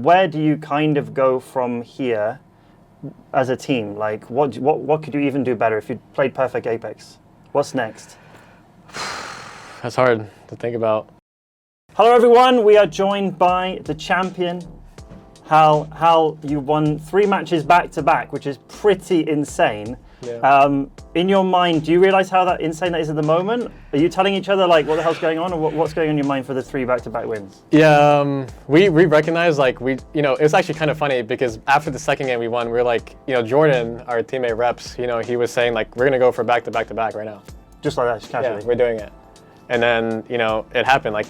where do you kind of go from here as a team? Like, what could you even do better if you played perfect Apex? What's next? That's hard to think about. Hello everyone, we are joined by the champion, Hal. Hal, you won 3 matches back to back, which is pretty insane. Yeah. In your mind, do you realize how insane that is at the moment? Are you telling each other like what the hell's going on, or what's going on in your mind for the 3 back-to-back wins? Yeah, we recognized like it's actually kind of funny because after the second game we won, we were like, Jordan, our teammate Reps, he was saying like we're gonna go for back-to-back right now. Just like that, just casually. Yeah, we're doing it, and then it happened. Like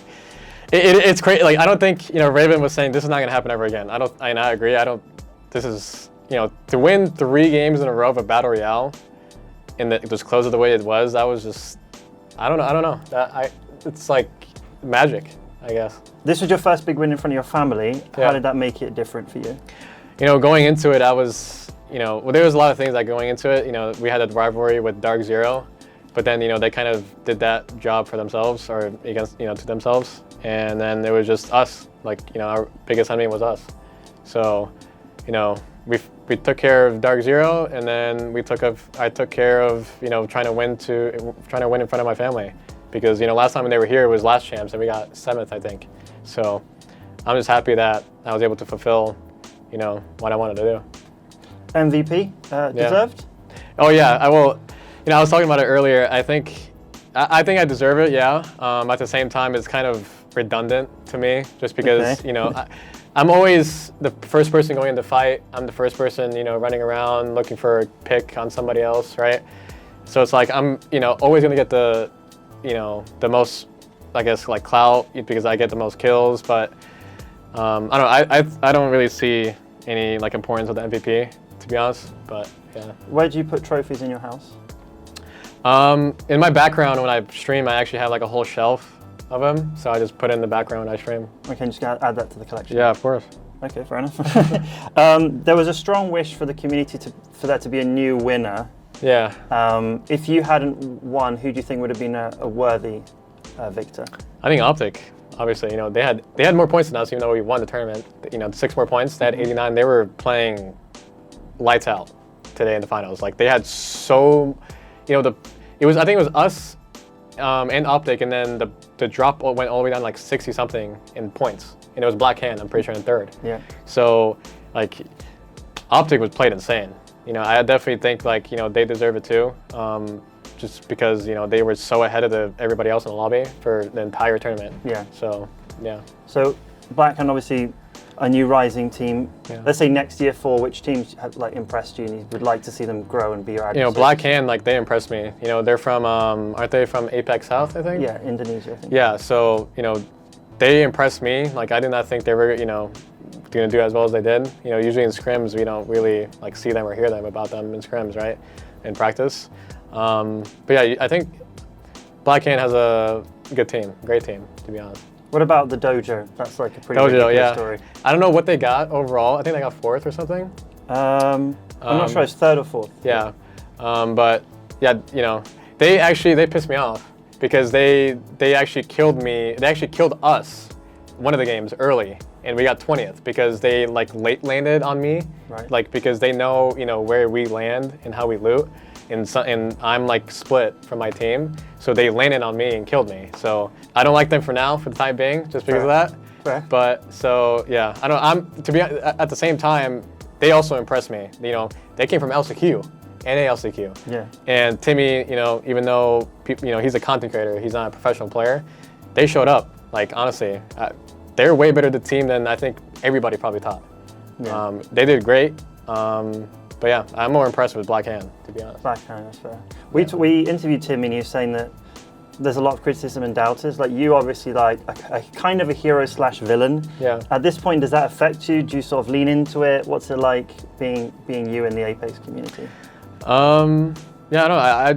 it's crazy. Like I don't think Raven was saying this is not gonna happen ever again. I agree. This is. To win 3 games in a row of a battle royale, and it was close the way it was. That was just, I don't know. It's like magic, I guess. This was your first big win in front of your family. Yeah. How did that make it different for you? Going into it, I was, well, there was a lot of things like going into it. We had that rivalry with Dark Zero, but then they kind of did that job for themselves or against to themselves, and then it was just us. Like our biggest enemy was us. So, we took care of Dark Zero, and then I took care of trying to win in front of my family, because last time they were here was last champs and we got 7th, I think. So I'm just happy that I was able to fulfill what I wanted to do. MVP deserved? Oh yeah, I will. I was talking about it earlier. I think I deserve it. Yeah. At the same time, it's kind of redundant to me, just because okay. I'm always the first person going into fight. I'm the first person, running around looking for a pick on somebody else, right? So it's like I'm, always gonna get the most, I guess, like clout because I get the most kills. But I don't really see any like importance of the MVP, to be honest. But yeah. Where do you put trophies in your house? In my background when I stream, I actually have like a whole shelf of them, so I just put it in the background when I stream. Okay, just add that to the collection. Yeah, of course. Okay, fair enough. There was a strong wish for the community for there to be a new winner. Yeah. If you hadn't won, who do you think would have been a worthy victor? I think OpTic. Obviously, they had more points than us, even though we won the tournament. 6 more points. They had 89. They were playing lights out today in the finals. Like they had so, I think it was us. And OpTic, and then the drop went all the way down like 60 something in points, and it was Black Hand, I'm pretty sure, in 3rd. Yeah. So like OpTic was played insane. I definitely think like they deserve it too, just because they were so ahead of everybody else in the lobby for the entire tournament. Yeah. So yeah. So Black Hand, obviously a new rising team. Yeah. Let's say next year, which teams have like impressed you and you would like to see them grow and be your adversaries? Black Hand, like they impressed me. They're from aren't they from Apex South, I think? Yeah, Indonesia, I think. Yeah, so they impressed me. Like I did not think they were going to do as well as they did. Usually in scrims we don't really like see them or hear them about them in scrims, right? In practice. But yeah, I think Black Hand has a good team, great team, to be honest. What about the dojo? That's like a pretty ridiculous story. I don't know what they got overall. I think they got 4th or something. I'm not sure. It's 3rd or 4th. Yeah, but yeah, they pissed me off because they actually killed me. They actually killed us one of the games early, and we got 20th because they like late landed on me. Right. Like because they know where we land and how we loot. And I'm like split from my team, so they landed on me and killed me. So I don't like them for now, for the time being, just because of that. Fair. But so yeah, at the same time, they also impressed me. They came from LCQ, NA-LCQ. Yeah. And Timmy, even though he's a content creator, he's not a professional player. They showed up. Like honestly, they're way better the team than I think everybody probably thought. Yeah. They did great. But yeah, I'm more impressed with Black Hand, to be honest. Black Hand, that's fair. We interviewed Tim, and he was saying that there's a lot of criticism and doubters. Like you, obviously, like a kind of a hero/villain. Yeah. At this point, does that affect you? Do you sort of lean into it? What's it like being you in the Apex community? Yeah,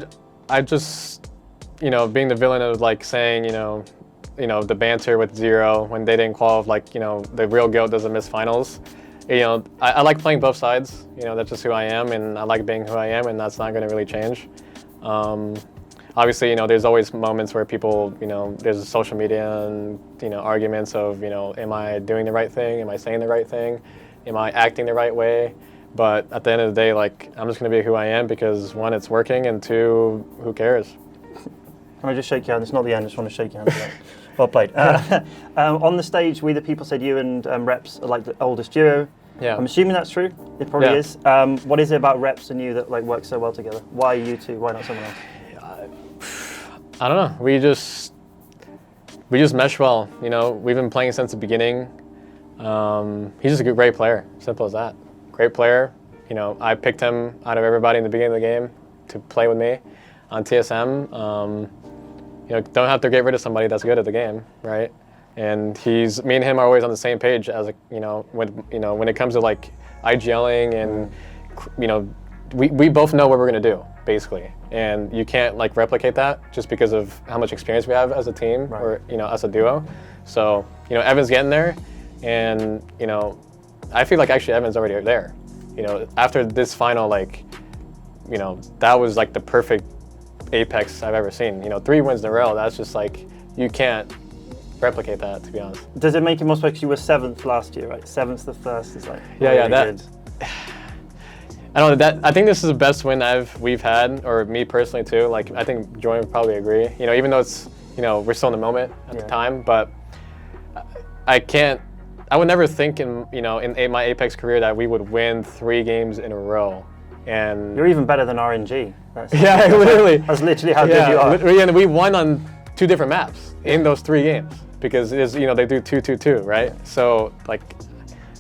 I just being the villain of like saying the banter with Zero when they didn't qualify, like the real GOAT doesn't miss finals. I like playing both sides. That's just who I am, and I like being who I am, and that's not going to really change. obviously, there's always moments where people, there's social media and, arguments of, am I doing the right thing? Am I saying the right thing? Am I acting the right way? But at the end of the day, like, I'm just going to be who I am because, one, it's working, and two, who cares? Can I just shake your hand? It's not the end, I just want to shake your hand. Well played. On the stage, we the people said you and Reps are like the oldest duo. Yeah. I'm assuming that's true. It probably is. What is it about Reps and you that like work so well together? Why you two? Why not someone else? I don't know. We just mesh well. We've been playing since the beginning. He's just a great player. Simple as that. Great player. I picked him out of everybody in the beginning of the game to play with me on TSM. Don't have to get rid of somebody that's good at the game, right? And me and him are always on the same page as when it comes to like IGLing and we both know what we're gonna do basically, and you can't like replicate that just because of how much experience we have as a team, right, or as a duo. So Evan's getting there, and I feel like actually Evan's already there. After this final, like that was like the perfect Apex I've ever seen. 3 wins in a row. That's just like you can't replicate that, to be honest. Does it make it more special? Because you were 7th last year, right? 7th the first is like really that. Good. I don't know that. I think this is the best win we've had, or me personally too. Like I think Jordan would probably agree. Even though it's we're still in the moment at the time, but I can't. I would never think in my Apex career that we would win 3 games in a row. And you're even better than RNG. Literally. That's literally how good you are. And we won on 2 different maps in those 3 games because it is, they do 2-2-2, right? So like,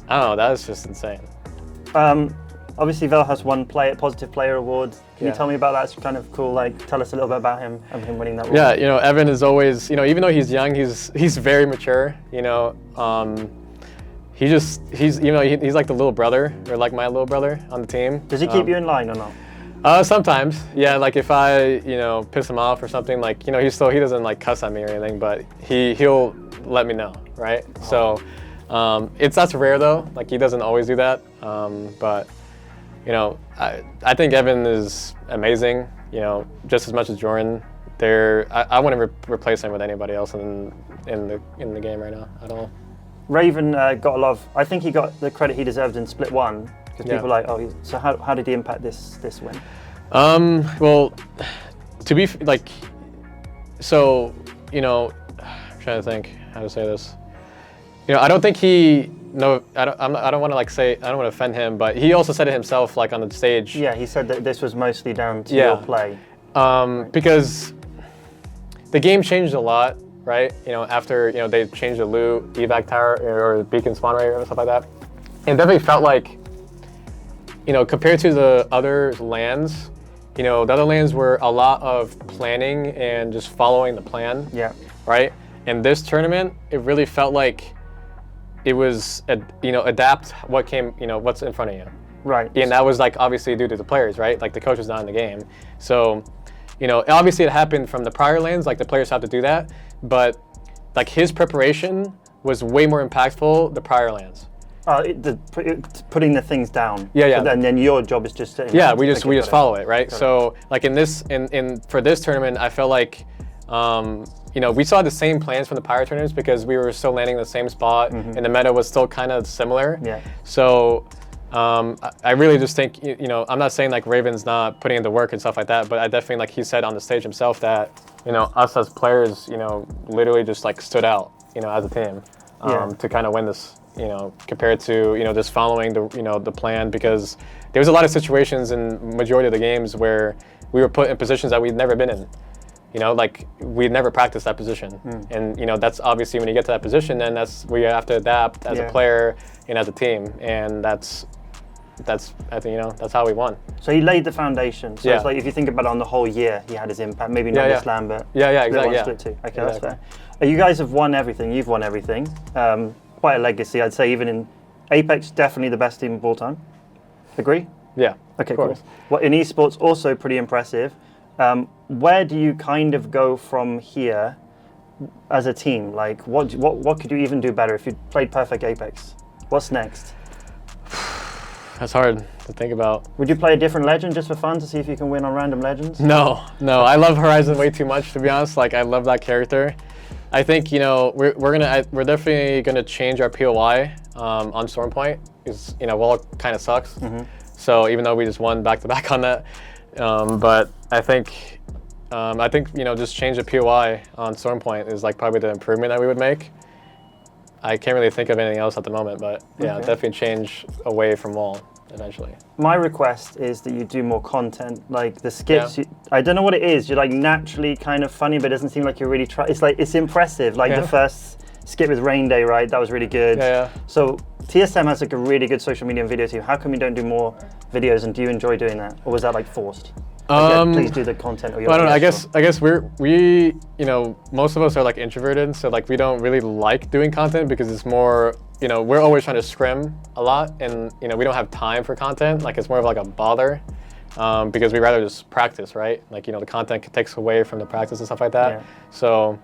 I don't know, that was just insane. Obviously, Vel has won Positive Player Award. Can you tell me about that? It's kind of cool. Like, tell us a little bit about him and him winning that award. Yeah, Evan is always, even though he's young, he's very mature. He's like the little brother, or like my little brother on the team. Does he keep you in line or not? Sometimes, yeah. Like if I, piss him off or something, like he doesn't like cuss at me or anything, but he'll let me know, right? Oh. So, that's rare though. Like he doesn't always do that. But I think Evan is amazing. Just as much as Jordan. I wouldn't replace him with anybody else in the game right now at all. Raven got a lot of. I think he got the credit he deserved in Split 1 because people were like, oh, so how did he impact this win? Well, to be like, so I'm trying to think how to say this. I don't think he. No, I don't want to like say. I don't want to offend him, but he also said it himself, like on the stage. Yeah, he said that this was mostly down to your play. Because the game changed a lot. Right, after they changed the loot, evac tower or beacon spawn rate or stuff like that, it definitely felt like, compared to the other lands, the other lands were a lot of planning and just following the plan. Yeah. Right, and this tournament, it really felt like it was adapt what came, what's in front of you. Right. And that was like obviously due to the players, right? Like the coach was not in the game, so. Obviously it happened from the prior lanes, like the players have to do that, but like his preparation was way more impactful the prior lanes. Putting the things down. Yeah. So then your job is just to we just follow it, right? So like for this tournament, I felt like we saw the same plans from the prior tournaments because we were still landing in the same spot, and the meta was still kind of similar. Yeah. So. I really just think, I'm not saying like Raven's not putting in the work and stuff like that, but I definitely, like he said on the stage himself, that, us as players, literally just like stood out, as a team, to kind of win this, compared to, just following the, the plan, because there was a lot of situations in majority of the games where we were put in positions that we'd never been in. Like we'd never practiced that position. And, that's obviously when you get to that position, then that's where you have to adapt as a player and as a team. And I think, that's how we won. So he laid the foundation. So it's like, if you think about it on the whole year, he had his impact. Maybe not this LAN, but exactly. Split 2. Okay, that's fair. You guys have won everything. You've won everything. Quite a legacy, I'd say. Even in Apex, definitely the best team of all time. Agree? Yeah. Okay, cool. Well, in esports, also pretty impressive. Where do you kind of go from here as a team? Like, what could you even do better if you played perfect Apex? What's next? That's hard to think about. Would you play a different legend just for fun to see if you can win on random legends? No. I love Horizon way too much, to be honest. Like, I love that character. I think, you know, we're definitely gonna change our POI on Stormpoint because, you know, Wall kind of sucks. So even though we just won back-to-back on that, but I think you know, just change the POI on Stormpoint is like probably the improvement that we would make. I can't really think of anything else at the moment, but yeah, definitely change away from Wall eventually. My request is that you do more content, like the skits. I don't know what it is. You're like naturally kind of funny, but it doesn't seem like you're really trying. It's like, it's impressive. Like the first skit with Rain Day, right? That was really good. So TSM has like a really good social media and video team. How come you don't do more videos, and do you enjoy doing that? Or was that like forced? Please do the content. Or I don't know. I guess we you know, most of us are like introverted, so like we don't really like doing content because it's more, you know, we're always trying to scrim a lot, and you know, we don't have time for content. Like it's more of like a bother because we rather just practice, right? Like, you know, the content takes away from the practice and stuff like that. So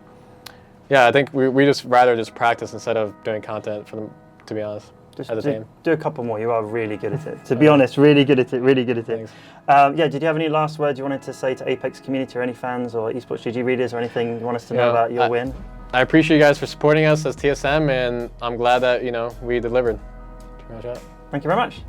yeah, I think we just rather just practice instead of doing content for them, to be honest. Just as a team. Do a couple more. You are really good at it. To be honest, really good at it. Really good at it. Yeah. Did you have any last words you wanted to say to Apex community or any fans or esports GG readers or anything you want us to know about your win? I appreciate you guys for supporting us as TSM, and I'm glad that, you know, we delivered. Thank you very much.